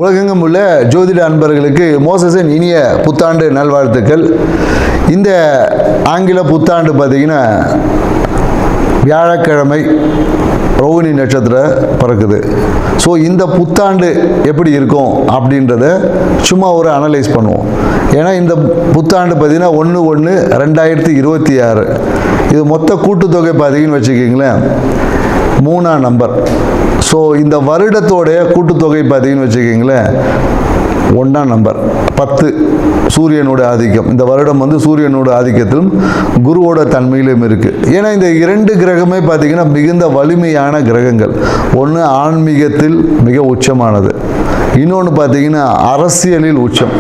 உலகெங்கும் உள்ள ஜோதிட அன்பர்களுக்கு மோசஸின் இனிய புத்தாண்டு நல்வாழ்த்துக்கள். இந்த ஆங்கில புத்தாண்டு பார்த்தீங்கன்னா வியாழக்கிழமை ரோகிணி நட்சத்திரம் பிறக்குது. ஸோ இந்த புத்தாண்டு எப்படி இருக்கும் அப்படின்றத சும்மா ஒரு அனலைஸ் பண்ணுவோம். ஏன்னா இந்த புத்தாண்டு பார்த்தீங்கன்னா 1/1/2026 இது மொத்த கூட்டுத்தொகை பார்த்தீங்கன்னு வச்சுக்கிங்களேன் 3ஆம் நம்பர். ஸோ இந்த வருடத்தோடைய கூட்டுத்தொகை பார்த்தீங்கன்னு வச்சுக்கிங்களேன் 1ஆம் நம்பர் 10 சூரியனோட ஆதிக்கம். இந்த வருடம் வந்து சூரியனோட ஆதிக்கத்திலும் குருவோட தன்மையிலும் இருக்குது. ஏன்னா இந்த 2 கிரகமே பார்த்தீங்கன்னா மிகுந்த வலிமையான கிரகங்கள். ஒன்று ஆன்மீகத்தில் மிக உச்சமானது, இன்னொன்று பார்த்தீங்கன்னா அரசியலில் உச்சம்.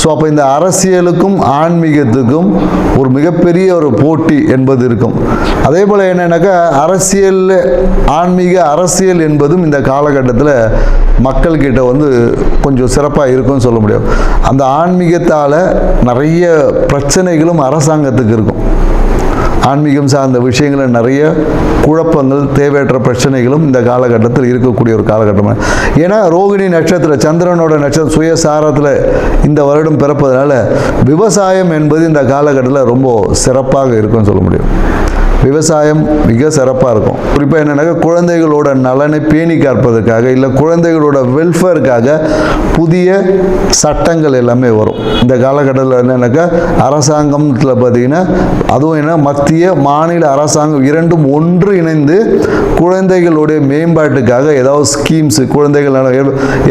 ஸோ அப்போ இந்த அரசியலுக்கும் ஆன்மீகத்துக்கும் ஒரு மிகப்பெரிய ஒரு போட்டி என்பது இருக்கும். அதே போல் என்னென்னாக்கா ஆன்மீக அரசியல் என்பதும் இந்த காலகட்டத்தில் மக்கள்கிட்ட வந்து கொஞ்சம் சிறப்பாக இருக்கும்னு சொல்ல முடியும். அந்த ஆன்மீகத்தால் நிறைய பிரச்சனைகளும் அரசாங்கத்துக்கு இருக்கும். ஆன்மீகம் சார்ந்த விஷயங்களில் நிறைய குழப்பங்கள், தேவையற்ற பிரச்சனைகளும் இந்த காலகட்டத்தில் இருக்கக்கூடிய ஒரு காலகட்டம். ஏன்னா ரோகிணி நட்சத்திரம் சந்திரனோட நட்சத்திரம் சுயசாரத்தில் இந்த வருடம் பிறப்பதனால விவசாயம் என்பது இந்த காலகட்டத்தில் ரொம்ப சிறப்பாக இருக்கும்னு சொல்ல முடியும். விவசாயம் மிக சிறப்பாக இருக்கும். குறிப்பாக என்னென்னாக்கா குழந்தைகளோட நலனை பேணி காப்பதற்காக இல்லை குழந்தைகளோட வெல்ஃபேருக்காக புதிய சட்டங்கள் எல்லாமே வரும். இந்த காலகட்டத்தில் என்னென்னாக்கா அரசாங்கத்தில் பார்த்தீங்கன்னா அதுவும் என்ன மத்திய மாநில அரசாங்கம் இரண்டும் ஒன்று இணைந்து குழந்தைகளுடைய மேம்பாட்டுக்காக ஏதாவது ஸ்கீம்ஸு குழந்தைகள்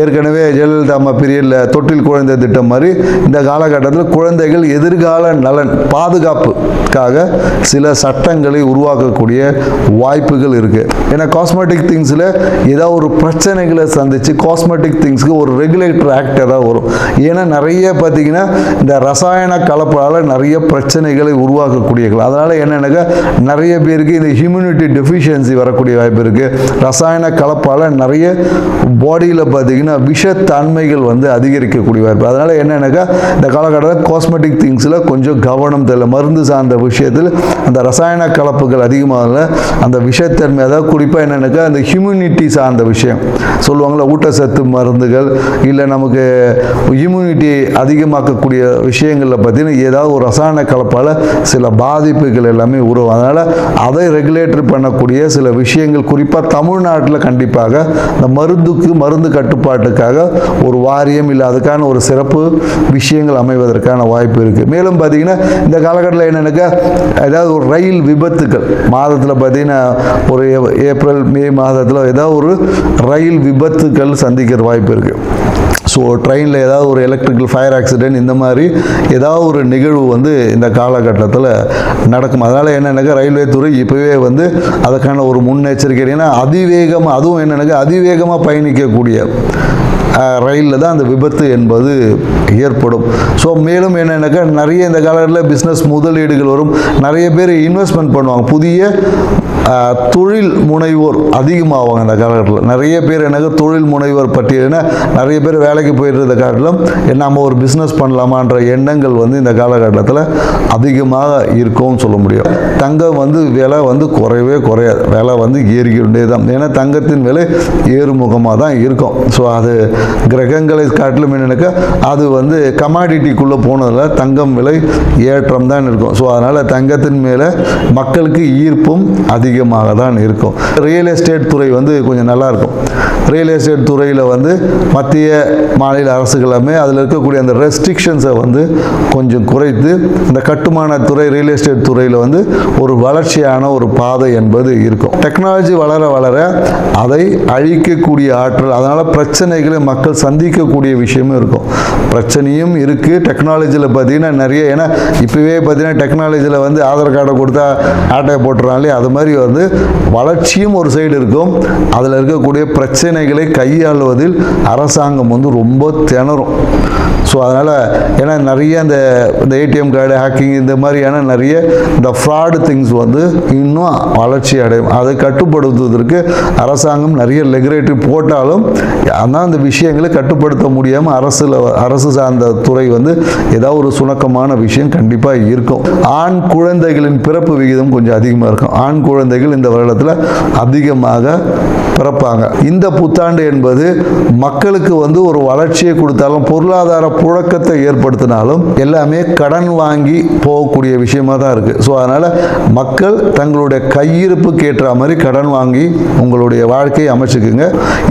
ஏற்கனவே ஜெயலலிதா அம்மா பீரியடில் தொட்டில் குழந்தை திட்டம் மாதிரி இந்த காலகட்டத்தில் குழந்தைகள் எதிர்கால நலன் பாதுகாப்புக்காக சில சட்டங்களை உருவாக்கக்கூடிய வாய்ப்புகள் இருக்கு. ஏன்னா காஸ்மெட்டிக் திங்ஸில் ஏதாவது ஒரு பிரச்சனைகளை சந்திச்சு காஸ்மெட்டிக் திங்ஸ்க்கு ஒரு ரெகுலேட்டர் ஆக்ட் ஏதாவது வரும். ஏன்னா நிறைய பார்த்தீங்கன்னா இந்த ரசாயன கலப்பால் நிறைய பிரச்சனைகளை உருவாக்கக்கூடிய, அதனால என்னன்னாக்கா நிறைய பேருக்கு இந்த இம்யூனிட்டி டெஃபிஷியன்சி வரக்கூடிய வாய்ப்பு இருக்கு. ரசாயன கலப்பால் நிறைய பாடியில் பார்த்தீங்கன்னா விஷத்தன்மைகள் வந்து அதிகரிக்கக்கூடிய வாய்ப்பு. அதனால என்னன்னாக்கா இந்த காலகட்டத்தில் காஸ்மெட்டிக் திங்ஸில் கொஞ்சம் கவனம் தேவை. மருந்து சார்ந்த விஷயத்தில் அந்த ரசாயன கலப்புகள் அதிகமாக அந்த விஷத்தன்மை, அதாவது குறிப்பாக என்னன்னாக்கா அந்த ஹியூமினிட்டி சார்ந்த விஷயம் சொல்லுவாங்களா, ஊட்டச்சத்து மருந்துகள் இல்லை நமக்கு இம்யூனிட்டி அதிகமாக்கக்கூடிய விஷயங்களில் பார்த்தீங்கன்னா ஏதாவது ஒரு ரசாயன கலப்பால் சில பாதிப்புகள் எல்லாமே உருவாகும். அதனால் அதை ரெகுலேட்டர் பண்ணக்கூடிய சில விஷயங்கள் குறிப்பாக தமிழ்நாட்டில் கண்டிப்பாக இந்த மருந்து கட்டுப்பாட்டுக்காக ஒரு வாரியம் இல்லை அதுக்கான ஒரு சிறப்பு விஷயங்கள் அமைவதற்கான வாய்ப்பு இருக்குது. மேலும் பார்த்தீங்கன்னா இந்த காலகட்டத்தில் என்னன்னாக்கா ஏதாவது ஒரு ரயில் விபத்துக்கள் மாதத்தில் பார்த்தீங்கன்னா ஒரு ஏப்ரல் மே மாதத்தில் ஏதாவது ஒரு ரயில் விபத்துக்கள் சந்திக்கிற வாய்ப்பு இருக்குது. ஸோ ட்ரெயினில் ஏதாவது ஒரு எலக்ட்ரிக்கல் ஃபயர் ஆக்சிடென்ட் இந்த மாதிரி ஏதாவது ஒரு நிகழ்வு வந்து இந்த காலகட்டத்தில் நடக்கும். அதனால் என்னென்னாக்கா ரயில்வே துறை இப்போவே வந்து அதுக்கான ஒரு முன்னெச்சரிக்கை. ஏன்னா அதிவேகமாக அதுவும் என்னென்னாக்கா அதிவேகமாக பயணிக்கக்கூடிய ரயிலில் தான் அந்த விபத்து என்பது ஏற்படும். ஸோ மேலும் என்னென்னாக்கா நிறைய இந்த காலத்தில் பிஸ்னஸ் முதலீடுகள் வரும். நிறைய பேர் இன்வெஸ்ட்மெண்ட் பண்ணுவாங்க. புதிய தொழில் முனைவோர் அதிகமாகுவாங்க இந்த காலகட்டத்தில். நிறைய பேர் எனக்கு தொழில் முனைவோர் பட்டியல்னா நிறைய பேர் வேலைக்கு போயிட்டு இருந்த காலத்திலும் நம்ம ஒரு பிஸ்னஸ் பண்ணலாமான்ற எண்ணங்கள் வந்து இந்த காலகட்டத்தில் அதிகமாக இருக்கும்னு சொல்ல முடியும். தங்கம் வந்து விலை வந்து குறையவே குறையாது, விலை வந்து ஏறிக்கிட்டே தான். ஏன்னா தங்கத்தின் விலை ஏறுமுகமாக தான் இருக்கும். ஸோ அது கிரகங்களை காட்டிலும் என்னன்னாக்கா அது வந்து கமாடிட்டிக்குள்ளே போனதில் தங்கம் விலை ஏற்றம் தான் இருக்கும். ஸோ அதனால் தங்கத்தின் மேலே மக்களுக்கு ஈர்ப்பும் அதிகமாக தான் இருக்கும். ரியல் எஸ்டேட் துறை வந்து கொஞ்சம் நல்லா இருக்கும். ரியல் எஸ்டேட் துறையில் வந்து மத்திய மாநில அரசுகளுமே அதில் இருக்கக்கூடிய அந்த ரெஸ்ட்ரிக்ஷன்ஸை வந்து கொஞ்சம் குறைத்து இந்த கட்டுமான துறை ரியல் எஸ்டேட் துறையில் வந்து ஒரு வளர்ச்சியான ஒரு பாதை என்பது இருக்கும். டெக்னாலஜி வளர வளர அதை அழிக்கக்கூடிய ஆற்றல், அதனால் பிரச்சனைகளை மக்கள் சந்திக்கக்கூடிய விஷயமும் இருக்கும். பிரச்சனையும் இருக்குது டெக்னாலஜியில் பார்த்தீங்கன்னா நிறைய. ஏன்னா இப்போவே பார்த்தீங்கன்னா டெக்னாலஜியில் வந்து ஆதார் கார்டை கொடுத்தா ஆட்டையை போட்டுறாங்களே, அது மாதிரி வந்து வளர்ச்சியும் ஒரு சைடு இருக்கும். அதில் இருக்கக்கூடிய பிரச்சனைகளை கையாளுவதில் அரசாங்கம் வந்து ரொம்ப திணறும். ஸோ அதனால் ஏன்னா நிறைய இந்த ஏடிஎம் கார்டு ஹேக்கிங் இந்த மாதிரியான நிறைய இந்த ஃப்ராடு திங்ஸ் வந்து இன்னும் வளர்ச்சி அடையும். அதை கட்டுப்படுத்துவதற்கு அரசாங்கம் நிறைய ரெகுலேட்டரி போட்டாலும் ஆனால் அந்த விஷயங்களை கட்டுப்படுத்த முடியாமல் அரசு சார்ந்த துறை வந்து ஏதாவது ஒரு சுணக்கமான விஷயம் கண்டிப்பாக இருக்கும். ஆண் குழந்தைகளின் பிறப்பு விகிதம் கொஞ்சம் அதிகமாக இருக்கும். ஆண் குழந்தைகள் இந்த வருடத்தில் அதிகமாக பிறப்பாங்க. இந்த புத்தாண்டு என்பது மக்களுக்கு வந்து ஒரு வளர்ச்சியை கொடுத்தாலும் பொருளாதார புழக்கத்தை ஏற்படுத்தினாலும் எல்லாமே கடன் வாங்கி போகக்கூடிய விஷயமா தான் இருக்கு. ஸோ அதனால மக்கள் தங்களுடைய கையிருப்புக்கு ஏற்ற மாதிரி கடன் வாங்கி உங்களுடைய வாழ்க்கையை அமைச்சுக்குங்க.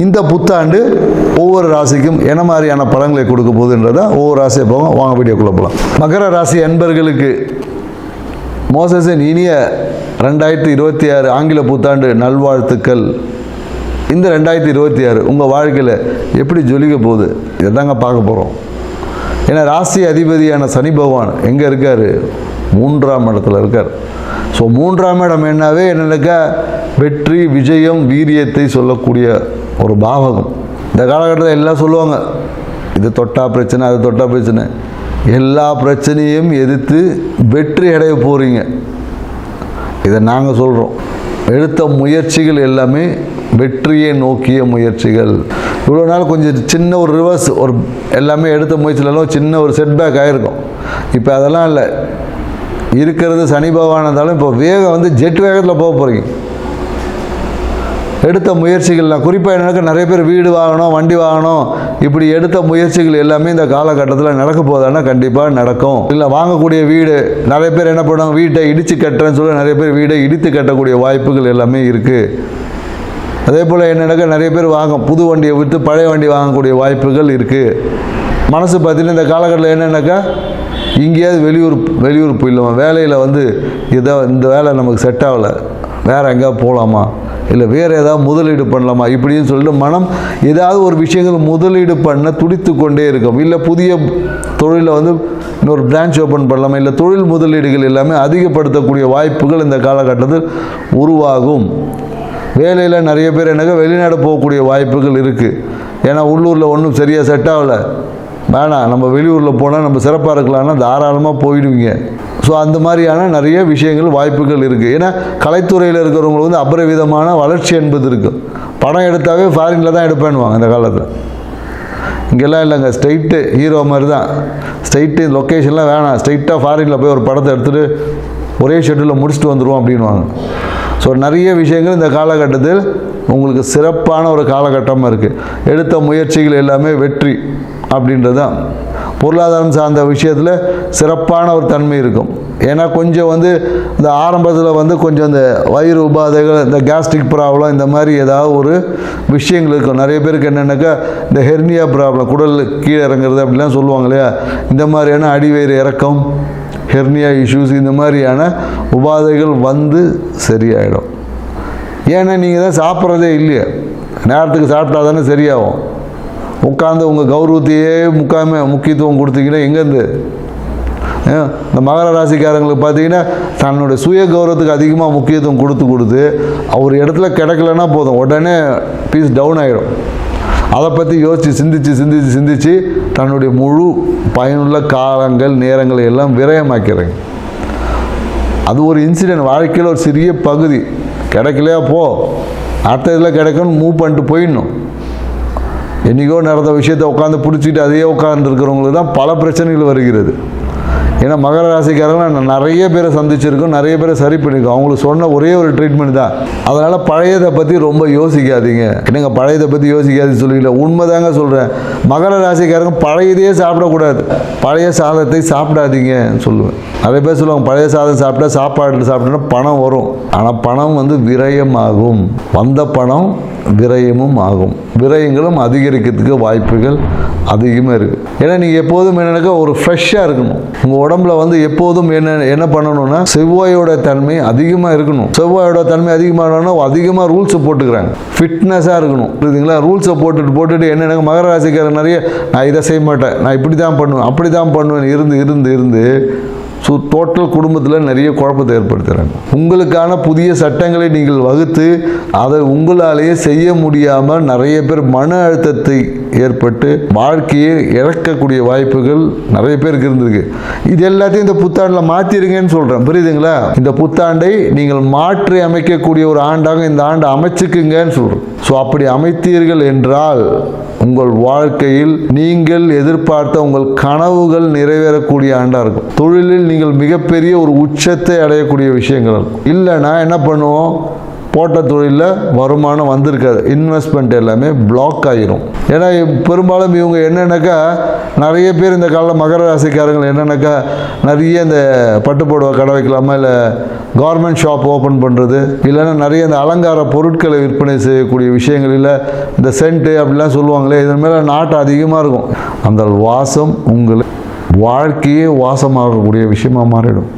இந்த புத்தாண்டு ஒவ்வொரு ராசிக்கும் என்ன மாதிரியான பலன்களை கொடுக்க போகுதுன்றத ஒவ்வொரு ராசியை போவோம். வாங்க வீடியோக்குள்ள போகலாம். மகர ராசி அன்பர்களுக்கு மோசஸின் இனிய 2026 ஆங்கில புத்தாண்டு நல்வாழ்த்துக்கள். இந்த 2026 உங்கள் வாழ்க்கையில் எப்படி ஜொலிக்க போகுது இதை தாங்க பார்க்க போகிறோம். ஏன்னா ராசி அதிபதியான சனி பகவான் எங்கே இருக்கார்? 3ஆம் இடத்துல இருக்கார். ஸோ 3ஆம் இடம் என்னவே என்னக்கா வெற்றி, விஜயம், வீரியத்தை சொல்லக்கூடிய ஒரு பாவகம். இந்த காலகட்டத்தில் எல்லாம் சொல்லுவாங்க, இது தொட்டா பிரச்சனை, அது தொட்டா பிரச்சனை. எல்லா பிரச்சனையும் எதிர்த்து வெற்றி அடைய போகிறீங்க. இதை நாங்கள் சொல்கிறோம். எடுத்த முயற்சிகள் எல்லாமே வெற்றியை நோக்கிய முயற்சிகள். இவ்வளோ நாள் கொஞ்சம் சின்ன ஒரு ரிவர்ஸ், ஒரு எல்லாமே எடுத்த முயற்சியிலலாம் சின்ன ஒரு செட்பேக் ஆகிருக்கும். இப்போ அதெல்லாம் இல்லை. இருக்கிறது சனி பகவான் இருந்தாலும் இப்போ வேகம் வந்து ஜெட் வேகத்தில் போக போகிறீங்க. எடுத்த முயற்சிகள்லாம் குறிப்பாக என்னன்னா நிறைய பேர் வீடு வாங்கணும், வண்டி வாங்கணும், இப்படி எடுத்த முயற்சிகள் எல்லாமே இந்த காலகட்டத்தில் நடக்க போதான்னா கண்டிப்பாக நடக்கும். இல்லை வாங்கக்கூடிய வீடு நிறைய பேர் என்ன பண்ணுவாங்க, வீட்டை இடித்து கட்டுறேன்னு சொல்லி நிறைய பேர் வீடை இடித்து கட்டக்கூடிய வாய்ப்புகள் எல்லாமே இருக்குது. அதே போல் என்னன்னாக்கா நிறைய பேர் புது வண்டியை விட்டு பழைய வண்டி வாங்கக்கூடிய வாய்ப்புகள் இருக்குது. மனசு பார்த்தீங்கன்னா இந்த காலகட்டத்தில் என்னென்னாக்கா இங்கேயாவது வெளியூர் போயிடலாமா, வேலையில் வந்து இந்த வேலை நமக்கு செட் ஆகலை, வேறு எங்கேயாவது போகலாமா, இல்லை வேறு ஏதாவது முதலீடு பண்ணலாமா இப்படின்னு சொல்லிட்டு மனம் ஏதாவது ஒரு விஷயங்கள் முதலீடு பண்ண துடித்து கொண்டே இருக்கும். இல்லை புதிய தொழிலை வந்து இன்னொரு பிரான்ச் ஓப்பன் பண்ணலாமா, இல்லை தொழில் முதலீடுகள் எல்லாமே அதிகப்படுத்தக்கூடிய வாய்ப்புகள் இந்த காலகட்டத்தில் உருவாகும். வேலையில் நிறைய பேர் வெளிநாடு போகக்கூடிய வாய்ப்புகள் இருக்குது. ஏன்னா உள்ளூரில் ஒன்றும் சரியாக செட் ஆகலை, வேணாம் நம்ம வெளியூரில் போனால் நம்ம சிறப்பாக இருக்கலாம்னா தாராளமாக போயிடுவீங்க. ஸோ அந்த மாதிரியான நிறைய விஷயங்கள் வாய்ப்புகள் இருக்குது. ஏன்னா கலைத்துறையில் இருக்கிறவங்களுக்கு வந்து அபரிவிதமான வளர்ச்சி என்பது இருக்குது. படம் எடுத்தாவே ஃபாரினில் தான் எடுப்பேன்னுவாங்க இந்த காலத்தில். இங்கெல்லாம் இல்லைங்க, ஸ்ட்ரைட்டு ஹீரோ மாதிரி தான். ஸ்ட்ரைட்டு லொக்கேஷன்லாம் வேணாம், ஸ்ட்ரைட்டாக ஃபாரினில் போய் ஒரு படத்தை எடுத்துகிட்டு ஒரே ஷெட்யூலில் முடிச்சுட்டு வந்துடுவோம் அப்படின்வாங்க. ஸோ நிறைய விஷயங்கள் இந்த காலகட்டத்தில் உங்களுக்கு சிறப்பான ஒரு காலகட்டமாக இருக்குது. எடுத்த முயற்சிகள் எல்லாமே வெற்றி அப்படின்றது தான். பொருளாதாரம் சார்ந்த விஷயத்தில் சிறப்பான ஒரு தன்மை இருக்கும். ஏன்னா கொஞ்சம் வந்து இந்த ஆரம்பத்தில் வந்து கொஞ்சம் இந்த வயிறு உபாதைகள், இந்த கேஸ்ட்ரிக் ப்ராப்ளம், இந்த மாதிரி ஏதாவது ஒரு விஷயங்கள் இருக்கும். நிறைய பேருக்கு என்னென்னாக்கா இந்த ஹெர்னியா ப்ராப்ளம், குடல் கீழே இறங்குறது அப்படிலாம் சொல்லுவாங்க இல்லையா, இந்த மாதிரியான அடிவயிறு இறக்கம், ஹெர்னியா இஷ்யூஸ், இந்த மாதிரியான உபாதைகள் வந்து சரியாயிடும். ஏன்னா நீங்கள் தான் சாப்பிட்றதே இல்லையா, நேரத்துக்கு சாப்பிட்டா தானே சரியாகும். உட்காந்து உங்கள் கௌரவத்தையே முக்கியத்துவம் கொடுத்தீங்கன்னா எங்கேருந்து? இந்த மகர ராசிக்காரங்களுக்கு பார்த்தீங்கன்னா தன்னுடைய சுய கௌரவத்துக்கு அதிகமாக முக்கியத்துவம் கொடுத்து ஒரு இடத்துல கிடைக்கலன்னா போதும் உடனே பீஸ் டவுன் ஆகிடும். அதை பற்றி யோசித்து சிந்திச்சு தன்னுடைய முழு பயனுள்ள காலங்கள் நேரங்களை எல்லாம் விரயமாக்கிறேங்க. அது ஒரு இன்சிடென்ட், வாழ்க்கையில் ஒரு சிறிய பகுதி. கிடைக்கலையா போ, அடுத்த இதில் கிடைக்கணும்னு மூவ் பண்ணிட்டு போயிடணும். என்றைக்கோ நடந்த விஷயத்தை உட்காந்து பிடிச்சிட்டு அதையே உட்காந்துருக்கிறவங்களுக்கு தான் பல பிரச்சனைகள் வருகிறது. ஏன்னா மகர ராசிக்காரங்க நான் நிறைய பேரை சந்திச்சிருக்கோம், நிறைய பேரை சரி பண்ணியிருக்கோம். அவங்களுக்கு சொன்ன ஒரே ஒரு ட்ரீட்மெண்ட் தான். அதனால் பழையதை பற்றி ரொம்ப யோசிக்காதீங்க. என்னங்க பழையதை பற்றி யோசிக்காதுன்னு சொல்லிக்கல, உண்மைதாங்க சொல்கிறேன். மகர ராசிக்காரங்க பழையதையே சாப்பிடக்கூடாது, பழைய சாதத்தை சாப்பிடாதீங்கன்னு சொல்லுவேன். நிறைய பேர் சொல்லுவாங்க பழைய சாதம் சாப்பிட்டா சாப்பிட்டா பணம் வரும். ஆனால் பணம் வந்து விரயமாகும். வந்த பணம் விரயமும் ஆகும். விரயங்களும் அதிகரிக்கிறதுக்கு வாய்ப்புகள் அதிகமாக இருக்குது. ஏன்னா நீங்கள் எப்போதும் என்னென்னாக்கா ஒரு ஃப்ரெஷ்ஷாக இருக்கணும். உங்கள் உடம்புல வந்து எப்போதும் என்ன பண்ணணும்னா செவ்வாயோட தன்மை அதிகமாக இருக்கணும். செவ்வாயோட தன்மை அதிகமாகணும்னா அதிகமாக ரூல்ஸை போட்டுக்கிறாங்க. ஃபிட்னஸாக இருக்கணும், புரியுதுங்களா? ரூல்ஸை போட்டுட்டு என்னென்ன மகர ராசிக்காரர் நிறைய நான் இதை செய்ய மாட்டேன், நான் இப்படி தான் பண்ணுவேன், அப்படி தான் பண்ணுவேன் இருந்து டோட்டல் குடும்பத்தில் நிறைய குழப்பத்தை ஏற்படுத்துகிறாங்க. உங்களுக்கான புதிய சட்டங்களை நீங்கள் வகுத்து அதை உங்களாலேயே செய்ய முடியாமல் நிறைய பேர் மன அழுத்தத்தை ஏற்பட்டு வாழ்க்கையை இழக்கக்கூடிய வாய்ப்புகள் நிறைய பேருக்கு இருந்திருக்கு. இது எல்லாத்தையும் இந்த புத்தாண்டில் மாற்றிருங்கன்னு சொல்கிறேன், புரியுதுங்களா? இந்த புத்தாண்டை நீங்கள் மாற்றி அமைக்கக்கூடிய ஒரு ஆண்டாக இந்த ஆண்டை அமைச்சுக்குங்கன்னு சொல்கிறோம். ஸோ அப்படி அமைத்தீர்கள் என்றால் உங்கள் வாழ்க்கையில் நீங்கள் எதிர்பார்த்த உங்கள் கனவுகள் நிறைவேறக்கூடிய ஆண்டாக இருக்கும். தொழிலில் நீங்கள் மிகப்பெரிய ஒரு உச்சத்தை அடையக்கூடிய விஷயங்கள் இருக்கும். இல்லைன்னா என்ன பண்ணுவோம், போட்ட தொழிலில் வருமானம் வந்திருக்காது, இன்வெஸ்ட்மெண்ட் எல்லாமே பிளாக் ஆகிரும். ஏன்னா பெரும்பாலும் இவங்க என்னென்னாக்கா, நிறைய பேர் இந்த காலையில் மகர ராசிக்காரங்கள் என்னென்னாக்கா, நிறைய இந்த பட்டுப்புடவை கடை வைக்கலாமா, இல்லை கார்மெண்ட் ஷாப் ஓப்பன் பண்ணுறது, இல்லைன்னா நிறைய இந்த அலங்கார பொருட்களை விற்பனை செய்யக்கூடிய விஷயங்களில் இந்த சென்ட்டு அப்படிலாம் சொல்லுவாங்களே, இதன் மேலே நாட்டம் அதிகமாக இருக்கும். அந்த வாசம் உங்களை வாழ்க்கையே வாசமாகக்கூடிய விஷயமாக மாறிடும்.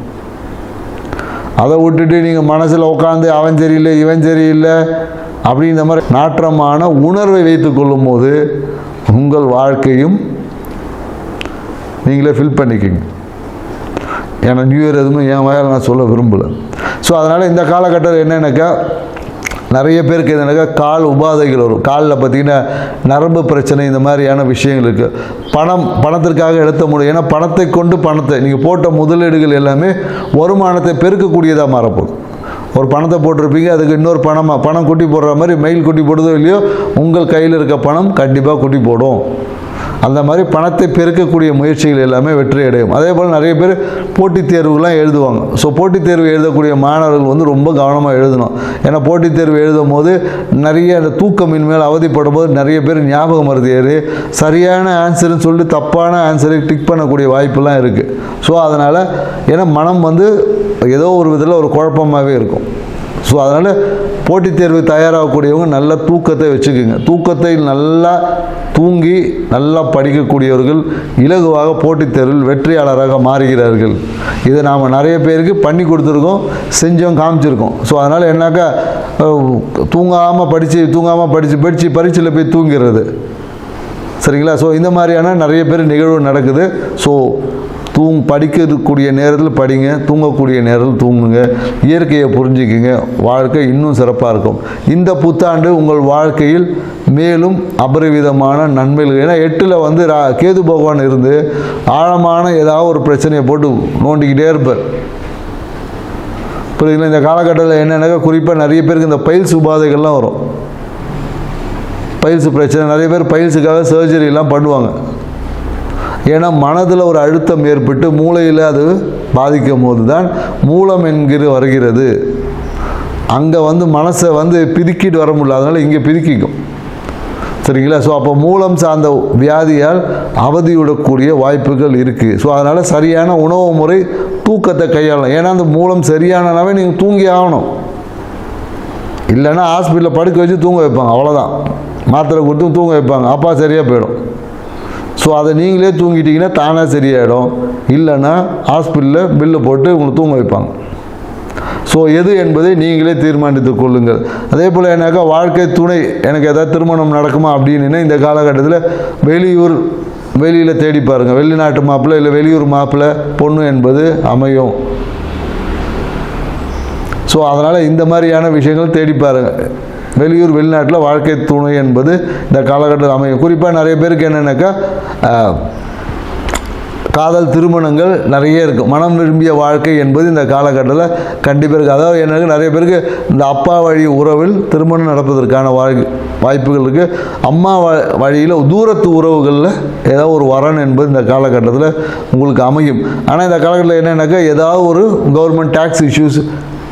அதை விட்டுட்டு நீங்கள் மனசில் உட்காந்து அவன் சரியில்லை இவன் சரியில்லை அப்படின்ற மாதிரி நாற்றமான உணர்வை வைத்து கொள்ளும் போது உங்கள் வாழ்க்கையும் நீங்களே ஃபில் பண்ணிக்கிங்க. ஏன்னா நியூ இயர் எதுவுமே என் வகையில் நான் சொல்ல விரும்பலை. ஸோ அதனால் இந்த காலகட்டத்தில் என்னென்னாக்கா, நிறைய பேருக்கு என்னென்னாக்கா கால் உபாதைகள் வரும். காலில் பார்த்திங்கன்னா நரம்பு பிரச்சனை, இந்த மாதிரியான விஷயங்கள் இருக்குது. பணத்திற்காக எடுத்த முடியும். ஏன்னா பணத்தை கொண்டு பணத்தை நீங்கள் போட்ட முதலீடுகள் எல்லாமே வருமானத்தை பெருக்கக்கூடியதாக மாறப்போகுது. ஒரு பணத்தை போட்டிருப்பீங்க, அதுக்கு இன்னொரு பணம் குட்டி போடுற மாதிரி மயில் குட்டி போடுதோ இல்லையோ, உங்கள் கையில் இருக்க பணம் கண்டிப்பாக குட்டி போடும். அந்த மாதிரி பணத்தை பெருக்கக்கூடிய முயற்சிகள் எல்லாமே வெற்றி அடையும். அதே போல் நிறைய பேர் போட்டித் தேர்வுலாம் எழுதுவாங்க. ஸோ போட்டித் தேர்வு எழுதக்கூடிய மாணவர்கள் வந்து ரொம்ப கவனமாக எழுதணும். ஏன்னா போட்டித் தேர்வு எழுதும் போது நிறைய அந்த தூக்கமின்மேல் அவதிப்படும் போது நிறைய பேர் ஞாபக மருதி ஏறி சரியான ஆன்சர்னு சொல்லிட்டு தப்பான ஆன்சரை டிக் பண்ணக்கூடிய வாய்ப்பெல்லாம் இருக்குது. ஸோ அதனால் ஏன்னா மனம் வந்து ஏதோ ஒரு விதத்தில் ஒரு குழப்பமாகவே இருக்கும். ஸோ அதனால் போட்டித் தேர்வு தயாராகக்கூடியவங்க நல்ல தூக்கத்தை வச்சுக்கோங்க. தூக்கத்தை நல்லா தூங்கி நல்லா படிக்கக்கூடியவர்கள் இலகுவாக போட்டித் தேர்வில் வெற்றியாளராக மாறுகிறார்கள். இதை நாம் நிறைய பேருக்கு பண்ணி கொடுத்துருக்கோம், செஞ்சோம், காமிச்சிருக்கோம். ஸோ அதனால் என்னாக்கா, தூங்காமல் படித்து பரீட்சையில் போய் தூங்கிறது, சரிங்களா? ஸோ இந்த மாதிரியான நிறைய பேர் நிகழ்வு நடக்குது. ஸோ படிக்கக்கூடிய நேரத்தில் படிங்க, தூங்கக்கூடிய நேரத்தில் தூங்குங்க, இயற்கையை புரிஞ்சுக்குங்க, வாழ்க்கை இன்னும் சிறப்பாக இருக்கும். இந்த புத்தாண்டு உங்கள் வாழ்க்கையில் மேலும் அபரிவிதமான நன்மைகள். ஏன்னா 8ல் வந்து கேது பகவான் இருந்து ஆழமான ஏதாவது ஒரு பிரச்சனையை போட்டு நோண்டிக்கிட்டே இருப்பார். புரியுதுங்களா? இந்த காலகட்டத்தில் என்னென்னாக்கா, குறிப்பாக நிறைய பேருக்கு இந்த பைல்ஸ் உபாதைகள்லாம் வரும். பைல்ஸ் பிரச்சனை, நிறைய பேர் பைல்ஸுக்காக சர்ஜரிலாம் பண்ணுவாங்க. ஏன்னா மனதில் ஒரு அழுத்தம் ஏற்பட்டு மூளையில் அது பாதிக்கும் போது தான் மூலம் என்கிற வருகிறது. அங்கே வந்து மனசை வந்து பிதுக்கிட்டு வர முடியல, அதனால் இங்கே பிதுக்கிக்கும், சரிங்களா? ஸோ அப்போ மூலம் சார்ந்த வியாதியால் அவதிவிடக்கூடிய வாய்ப்புகள் இருக்குது. ஸோ அதனால் சரியான உணவு முறை, தூக்கத்தை கையாளலாம். ஏன்னா அந்த மூலம் சரியானனாவே நீங்கள் தூங்கி ஆகணும். இல்லைன்னா ஹாஸ்பிட்டலில் படுக்க வச்சு தூங்க வைப்பாங்க, அவ்வளோதான். மாத்திரை கொடுத்து தூங்க வைப்பாங்க, அப்பா சரியாக போயிடும். ஸோ அதை நீங்களே தூங்கிட்டீங்கன்னா தானாக சரியாயிடும். இல்லைன்னா ஹாஸ்பிட்டலில் பில்லு போட்டு உங்களை தூங்க வைப்பாங்க. ஸோ எது என்பதை நீங்களே தீர்மானித்து கொள்ளுங்கள். அதே போல் என்னாக்கா, வாழ்க்கை துணை, எனக்கு ஏதாவது திருமணம் நடக்குமா அப்படின்னு இந்த காலகட்டத்தில் வெளியில் தேடி பாருங்கள். வெளிநாட்டு மாப்பிள்ளை இல்லை வெளியூர் மாப்பிள்ளை பொண்ணு என்பது அமையும். ஸோ அதனால் இந்த மாதிரியான விஷயங்கள் தேடி பாருங்கள். வெளியூர் வெளிநாட்டில் வாழ்க்கை துணை என்பது இந்த காலகட்டத்தில் அமையும். குறிப்பாக நிறைய பேருக்கு என்னென்னாக்கா, காதல் திருமணங்கள் நிறைய இருக்குது. மனம் விரும்பிய வாழ்க்கை என்பது இந்த காலகட்டத்தில் கண்டிப்பாக இருக்குது. அதாவது எனக்கு நிறைய பேருக்கு இந்த அப்பா வழி உறவில் திருமணம் நடப்பதற்கான வாய்ப்புகள் இருக்குது. அம்மா வழியில் தூரத்து உறவுகளில் ஏதாவது ஒரு வரன் என்பது இந்த காலகட்டத்தில் உங்களுக்கு அமையும். ஆனால் இந்த காலகட்டத்தில் என்னென்னாக்கா, ஏதாவது ஒரு கவர்மெண்ட் டேக்ஸ் இஷ்யூஸ்,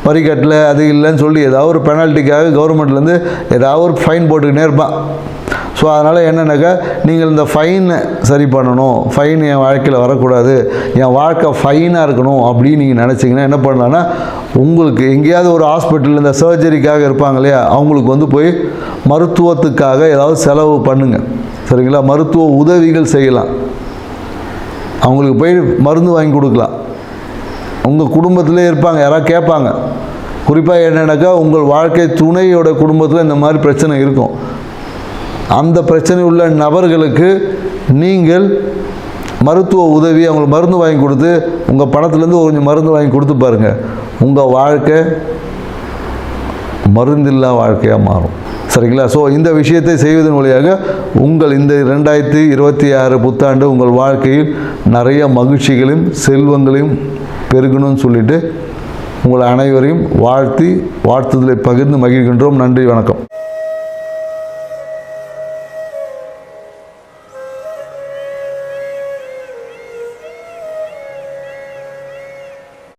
வரிக்கட்டில் அது இல்லைன்னு சொல்லி ஏதாவது ஒரு பெனால்ட்டிக்காக கவர்மெண்ட்லேருந்து ஏதாவது ஒரு ஃபைன் போட்டுக்கிட்டே இருப்பான். ஸோ அதனால் என்னென்னாக்கா, நீங்கள் இந்த ஃபைனை சரி பண்ணணும், ஃபைன் என் வாழ்க்கையில் வரக்கூடாது, என் வாழ்க்கை ஃபைனாக இருக்கணும் அப்படின்னு நீங்கள் நினச்சிங்கன்னா என்ன பண்ணலான்னா, உங்களுக்கு எங்கேயாவது ஒரு ஹாஸ்பிட்டலில் இந்த சர்ஜரிக்காக இருப்பாங்க இல்லையா, அவங்களுக்கு வந்து போய் மருத்துவத்துக்காக ஏதாவது செலவு பண்ணுங்கள், சரிங்களா? மருத்துவ உதவிகள் செய்யலாம், அவங்களுக்கு போய் மருந்து வாங்கி கொடுக்கலாம். உங்கள் குடும்பத்திலே இருப்பாங்க, யாராவது கேட்பாங்க. குறிப்பாக என்னென்னாக்கா, உங்கள் வாழ்க்கை துணையோட குடும்பத்தில் இந்த மாதிரி பிரச்சனை இருக்கும். அந்த பிரச்சனை உள்ள நபர்களுக்கு நீங்கள் மருத்துவ உதவி, அவங்களுக்கு மருந்து வாங்கி கொடுத்து, உங்கள் பணத்துலேருந்து கொஞ்சம் மருந்து வாங்கி கொடுத்து பாருங்கள். உங்கள் வாழ்க்கை மருந்தில்லா வாழ்க்கையாக மாறும். சரிங்களா? ஸோ இந்த விஷயத்தை செய்வதன் வழியாக உங்கள் இந்த 2026 புத்தாண்டு உங்கள் வாழ்க்கையில் நிறைய மகிழ்ச்சிகளையும் செல்வங்களையும் பெருகணும்னு சொல்லிட்டு உங்கள் அனைவரையும் வாழ்த்துதலை பகிர்ந்து மகிழ்கின்றோம். நன்றி, வணக்கம்.